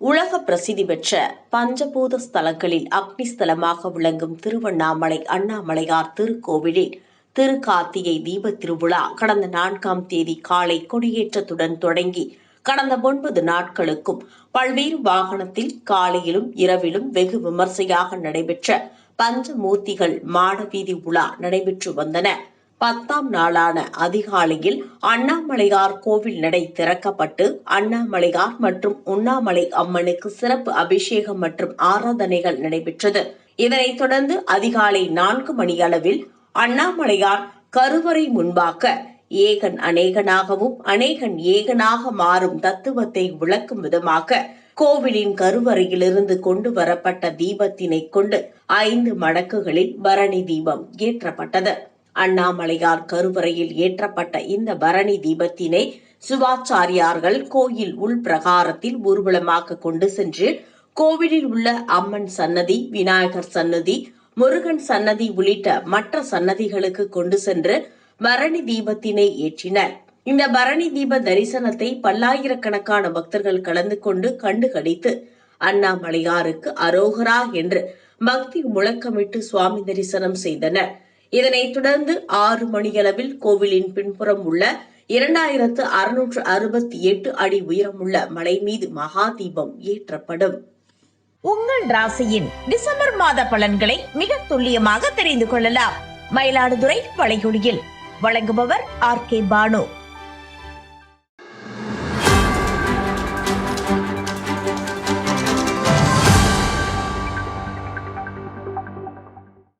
உலக பிரசித்தி பெற்ற பஞ்சபூத ஸ்தலங்களில் அக்னிஸ்தலமாக விளங்கும் திருவண்ணாமலை அண்ணாமலையார் திருக்கோவிலில் திருக்கார்த்திகை தீபத் திருவிழா கடந்த 4ஆம் தேதி காலை கொடியேற்றத்துடன் தொடங்கி கடந்த 9 நாட்களுக்கும் பல்வேறு வாகனத்தில் காலையிலும் இரவிலும் வெகு விமர்சையாக நடைபெற்ற பஞ்சமூர்த்திகள் மாடவீதி உலா நடைபெற்று வந்தன. 10ஆம் நாளான அதிகாலையில் அண்ணாமலையார் கோவில் நடை திறக்கப்பட்டு அண்ணாமலையார் மற்றும் உண்ணாமலை அம்மனுக்கு சிறப்பு அபிஷேகம் மற்றும் ஆராதனைகள் நடைபெற்றது. இதனைத் தொடர்ந்து அதிகாலை 4 மணியளவில் அண்ணாமலையார் கருவறை முன்பாக ஏகன் அநேகனாகவும் அநேகன் ஏகனாக மாறும் தத்துவத்தை விளக்கும் விதமாக கோவிலின் கருவறையிலிருந்து கொண்டு வரப்பட்ட தீபத்தினை கொண்டு 5 மடக்குகளில் பரணி தீபம் ஏற்றப்பட்டது. அண்ணாமலையார் கருவறையில் ஏற்றப்பட்ட இந்த பரணி தீபத்தினை சிவாச்சாரியார்கள் கோயில் உள்பிரகாரத்தில் ஊர்வலமாக கொண்டு சென்று கோவிலில் உள்ள அம்மன் சன்னதி, விநாயகர் சன்னதி, முருகன் சன்னதி உள்ளிட்ட மற்ற சன்னதிகளுக்கு கொண்டு சென்று பரணி தீபத்தினை ஏற்றினர். இந்த பரணி தீப தரிசனத்தை பல்லாயிரக்கணக்கான பக்தர்கள் கலந்து கொண்டு கண்டுகளித்து அண்ணாமலையாருக்கு அரோகரா என்று பக்தி முழக்கமிட்டு சுவாமி தரிசனம் செய்தனர். இதனைத் தொடர்ந்து 6 மணியளவில் கோவிலின் பின்புறம் உள்ள 2668 அடி உயரமுள்ள மலை மீது மகா தீபம் ஏற்றப்படும். உங்கள் ராசியின் டிசம்பர் மாத பலன்களை மிக துல்லியமாக தெரிந்து கொள்ளலாம். மயிலாடுதுறை வளைகுடியில் வழங்குபவர் RK பானு.